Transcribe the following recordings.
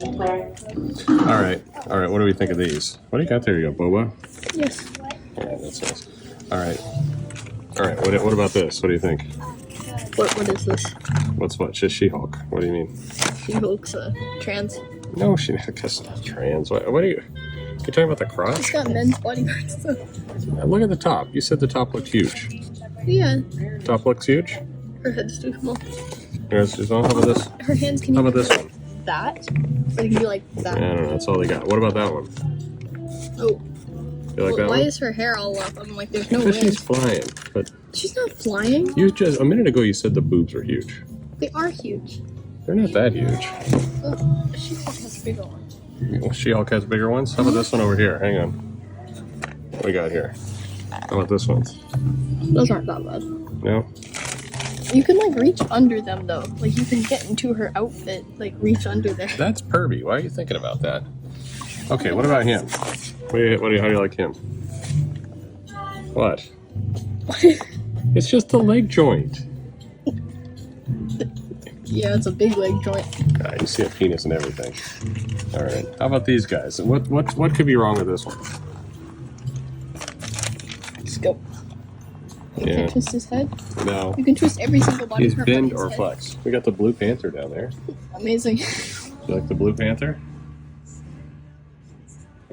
All right. What do we think of these? What do you got there? You got boba? Yes. Yeah, that's nice. All right. What about this? What do you think? What is this? What's what? Just She-Hulk. What do you mean? She-Hulk's trans. No, she's not trans. What are you? You talking about the crotch? She's got men's body parts though. Look at the top. You said the top looked huge. Yeah. Top looks huge. Her head's too small. How about this? Her hands can. How about this one? That? So it can be like that. Yeah, I don't know. That's all they got. What about that one? Oh. You like that why one? is her hair all up? I'm like, there's no Because way. she's flying. But she's not flying. you just a minute ago you said the boobs were huge. They are huge. They're not that huge. Oh, She-Hulk has bigger ones. Well, She-Hulk has bigger ones. How about this one over here? Hang on. What we got here? How about this one? Those aren't that bad. No. You can like reach under them though. Like you can get into her outfit, like reach under there. That's pervy. Why are you thinking about that? Okay, what about him? How do you like him? What? It's just the leg joint. Yeah, it's a big leg joint. You see a penis and everything. All right. How about these guys? What could be wrong with this one? Just go. You Yeah. can twist his head. No. You can twist every single body He's part. bend on his or head. flex. We got the Blue Panther down there. Amazing. You like the Blue Panther?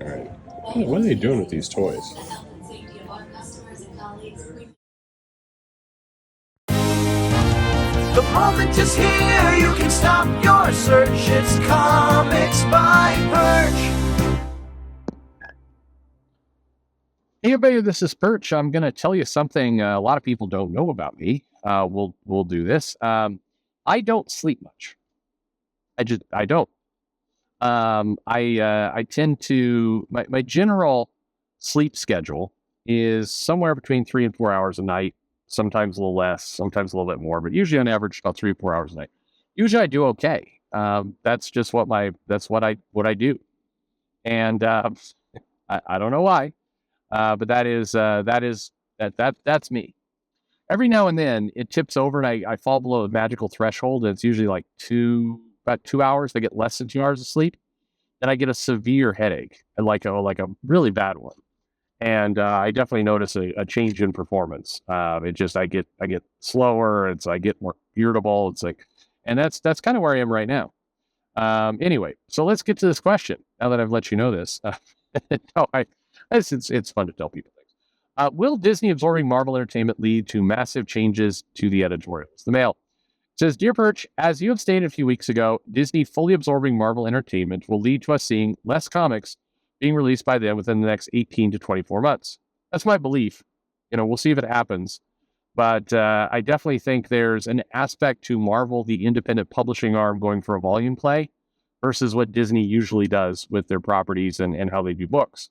All right. What are they doing with these toys? The moment is here, you can stop your search. It's Comics by Perch. Hey everybody, this is Perch. I'm going to tell you something a lot of people don't know about me. We'll do this. I don't sleep much. I don't. I tend to my general sleep schedule is somewhere between 3 and 4 hours a night. Sometimes a little less, sometimes a little bit more, but usually on average about 3 or 4 hours a night. Usually I do okay. That's just what I do, and I don't know why. But that's me. Every now and then it tips over and I fall below a magical threshold. And it's usually like about 2 hours. I get less than 2 hours of sleep. Then I get a severe headache, like a really bad one. And I definitely notice a change in performance. I get slower. I get more irritable. And that's kind of where I am right now. Anyway, so let's get to this question. Now that I've let you know this, it's fun to tell people things. Will Disney absorbing Marvel Entertainment lead to massive changes to the editorials? The Mail says, Dear Perch, as you have stated a few weeks ago, Disney fully absorbing Marvel Entertainment will lead to us seeing less comics being released by them within the next 18 to 24 months. That's my belief. We'll see if it happens. But I definitely think there's an aspect to Marvel, the independent publishing arm, going for a volume play versus what Disney usually does with their properties and how they do books.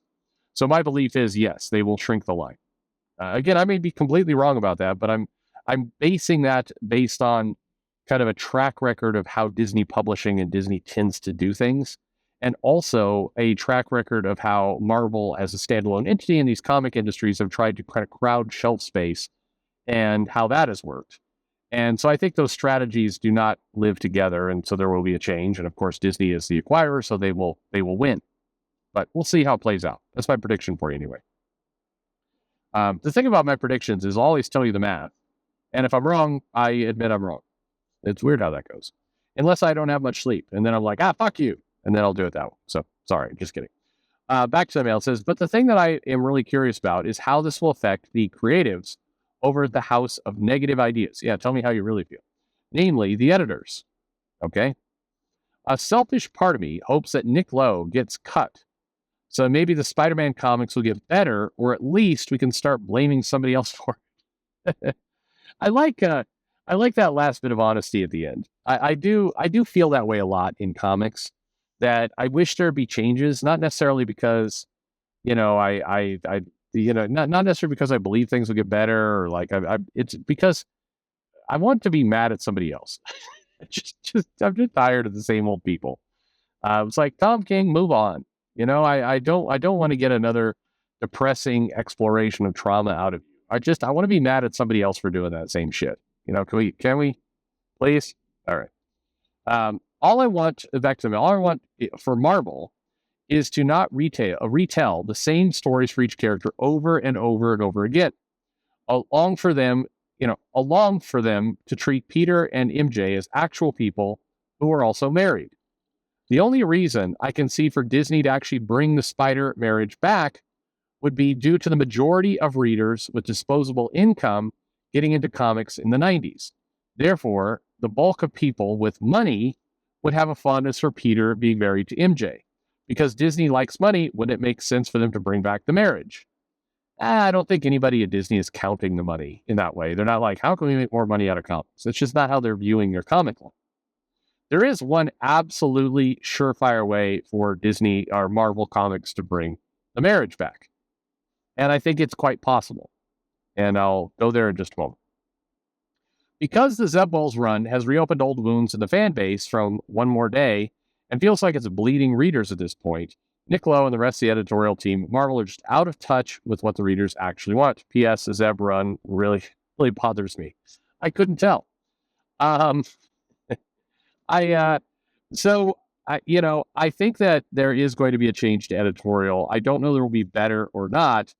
So my belief is, yes, they will shrink the line. Again, I may be completely wrong about that, but I'm basing that based on kind of a track record of how Disney publishing and Disney tends to do things, and also a track record of how Marvel as a standalone entity in these comic industries have tried to kind of crowd shelf space and how that has worked. And so I think those strategies do not live together, and so there will be a change. And of course, Disney is the acquirer, so they will win. But we'll see how it plays out. That's my prediction for you anyway. The thing about my predictions is I'll always tell you the math. And if I'm wrong, I admit I'm wrong. It's weird how that goes. Unless I don't have much sleep. And then I'm like, fuck you. And then I'll do it that way. So, sorry, just kidding. Back to the Mail. It says, but the thing that I am really curious about is how this will affect the creatives over the house of negative ideas. Yeah, tell me how you really feel. Namely, the editors. Okay? A selfish part of me hopes that Nick Lowe gets cut. So maybe the Spider-Man comics will get better, or at least we can start blaming somebody else for it. I like that last bit of honesty at the end. I do feel that way a lot in comics, that I wish there'd be changes, not necessarily because, not necessarily because I believe things will get better, or it's because I want to be mad at somebody else. I'm just tired of the same old people. It's like, Tom King, move on. I don't want to get another depressing exploration of trauma out of you. I want to be mad at somebody else for doing that same shit. Can we please? All right. all I want back to them. All I want for Marvel is to not retell the same stories for each character over and over and over again. Along for them to treat Peter and MJ as actual people who are also married. The only reason I can see for Disney to actually bring the Spider marriage back would be due to the majority of readers with disposable income getting into comics in the 90s. Therefore, the bulk of people with money would have a fondness for Peter being married to MJ. Because Disney likes money, wouldn't it make sense for them to bring back the marriage? I don't think anybody at Disney is counting the money in that way. They're not like, how can we make more money out of comics? It's just not how they're viewing their comic line. There is one absolutely surefire way for Disney or Marvel Comics to bring the marriage back. And I think it's quite possible. And I'll go there in just a moment. Because the Zeb Wells run has reopened old wounds in the fan base from One More Day and feels like it's bleeding readers at this point, Nick Lowe and the rest of the editorial team at Marvel are just out of touch with what the readers actually want. P.S. The Zeb run really bothers me. I couldn't tell. I think that there is going to be a change to editorial. I don't know there will be better or not,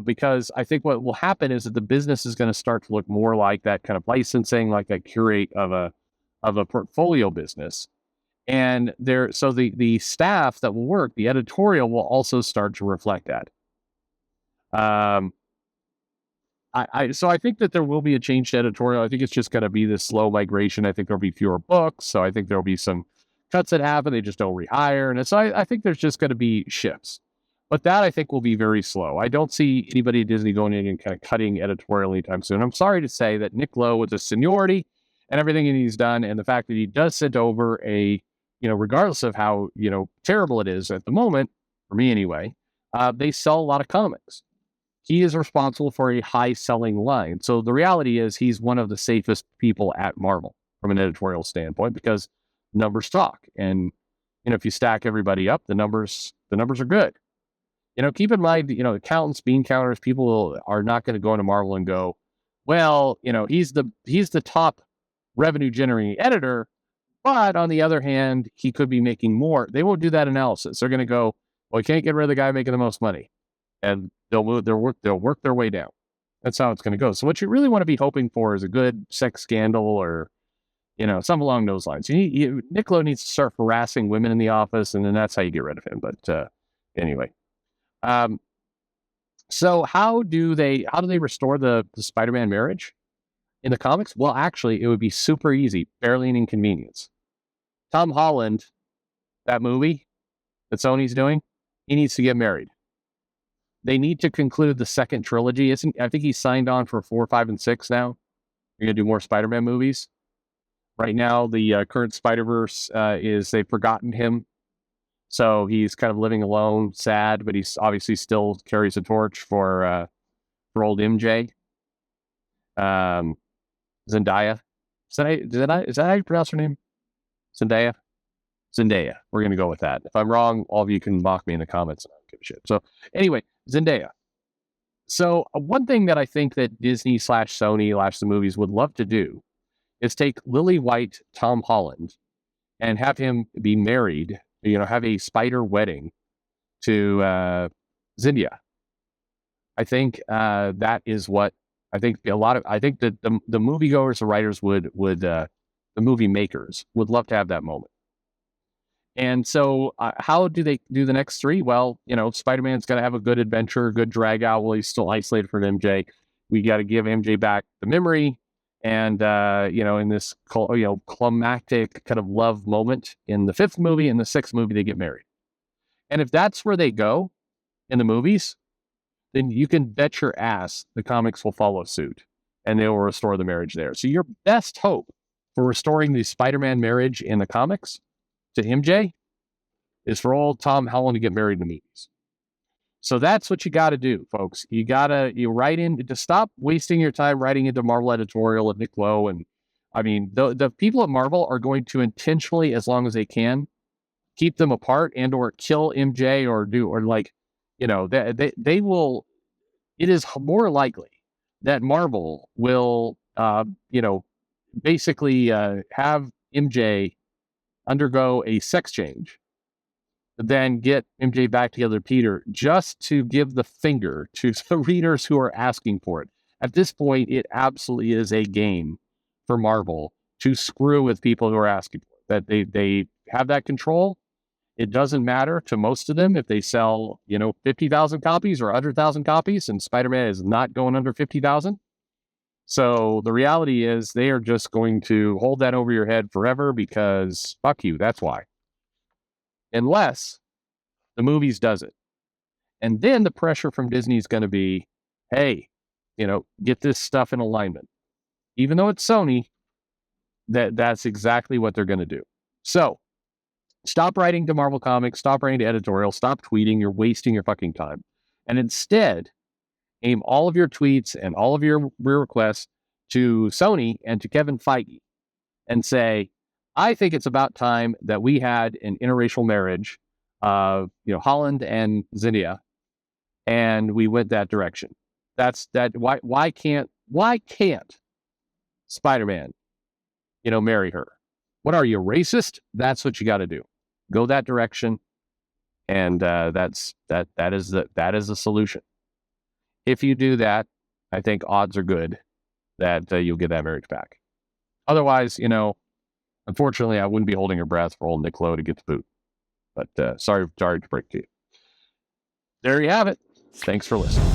because I think what will happen is that the business is going to start to look more like that kind of licensing, like a curate of a portfolio business. And the staff that will work, the editorial will also start to reflect that. So I think that there will be a change to editorial. I think it's just going to be this slow migration. I think there'll be fewer books. So I think there'll be some cuts that happen. They just don't rehire. And so I think there's just going to be shifts. But that I think will be very slow. I don't see anybody at Disney going in and kind of cutting editorial anytime soon. I'm sorry to say that Nick Lowe, with the seniority and everything he's done, and the fact that he does send over regardless of how, terrible it is at the moment, for me anyway, they sell a lot of comics. He is responsible for a high-selling line. So the reality is he's one of the safest people at Marvel from an editorial standpoint because numbers talk. And, if you stack everybody up, the numbers are good. Keep in mind, accountants, bean counters, people are not going to go into Marvel and go, well, he's the top revenue-generating editor, but on the other hand, he could be making more. They won't do that analysis. They're going to go, well, we can't get rid of the guy making the most money. And they'll work their way down. That's how it's going to go. So what you really want to be hoping for is a good sex scandal or, something along those lines. Nick Lowe needs to start harassing women in the office, and then that's how you get rid of him. But anyway. So how do they restore the Spider-Man marriage in the comics? Well, actually, it would be super easy, barely an inconvenience. Tom Holland, that movie that Sony's doing, he needs to get married. They need to conclude the second trilogy. I think he's signed on for 4, 5, and 6 now. You're going to do more Spider-Man movies. Right now, the current Spider-Verse is they've forgotten him. So he's kind of living alone, sad, but he's obviously still carries a torch for old MJ. Zendaya. Is that how you pronounce her name? Zendaya? Zendaya. We're going to go with that. If I'm wrong, all of you can mock me in the comments. I don't give a shit. So anyway, Zendaya. So one thing that I think that Disney / Sony / the movies would love to do is take Lily White, Tom Holland, and have him be married, have a spider wedding to Zendaya. I think that is what I think I think that the moviegoers, the writers the movie makers would love to have that moment. And so how do they do the next 3? Well, Spider-Man's got to have a good adventure, a good drag out while he's still isolated from MJ. We got to give MJ back the memory. And, in this, climactic kind of love moment in the 5th movie and the 6th movie, they get married. And if that's where they go in the movies, then you can bet your ass the comics will follow suit and they will restore the marriage there. So your best hope for restoring the Spider-Man marriage in the comics to MJ is for old Tom Holland to get married in the movies. So that's what you got to do, folks. You write in to stop wasting your time writing into Marvel editorial of Nick Lowe. And I mean, the people at Marvel are going to intentionally, as long as they can, keep them apart and or kill MJ they will. It is more likely that Marvel will, basically have MJ undergo a sex change, then get MJ back together with Peter just to give the finger to the readers who are asking for it. At this point, it absolutely is a game for Marvel to screw with people who are asking for it. That they have that control. It doesn't matter to most of them if they sell, 50,000 copies or 100,000 copies, and Spider-Man is not going under 50,000. So the reality is they are just going to hold that over your head forever because fuck you, that's why. Unless the movies does it. And then the pressure from Disney is going to be, hey, get this stuff in alignment. Even though it's Sony, that's exactly what they're going to do. So stop writing to Marvel Comics, stop writing to editorial, stop tweeting, you're wasting your fucking time. And instead, aim all of your tweets and all of your requests to Sony and to Kevin Feige and say, I think it's about time that we had an interracial marriage of, Holland and Zinnia, and we went that direction. That's that. Why can't Spider-Man, marry her? What are you, racist? That's what you got to do. Go that direction, and that is the solution. If you do that, I think odds are good that you'll get that marriage back. Otherwise, unfortunately, I wouldn't be holding her breath for old Nick Lowe to get the boot. But sorry to break to you. There you have it. Thanks for listening.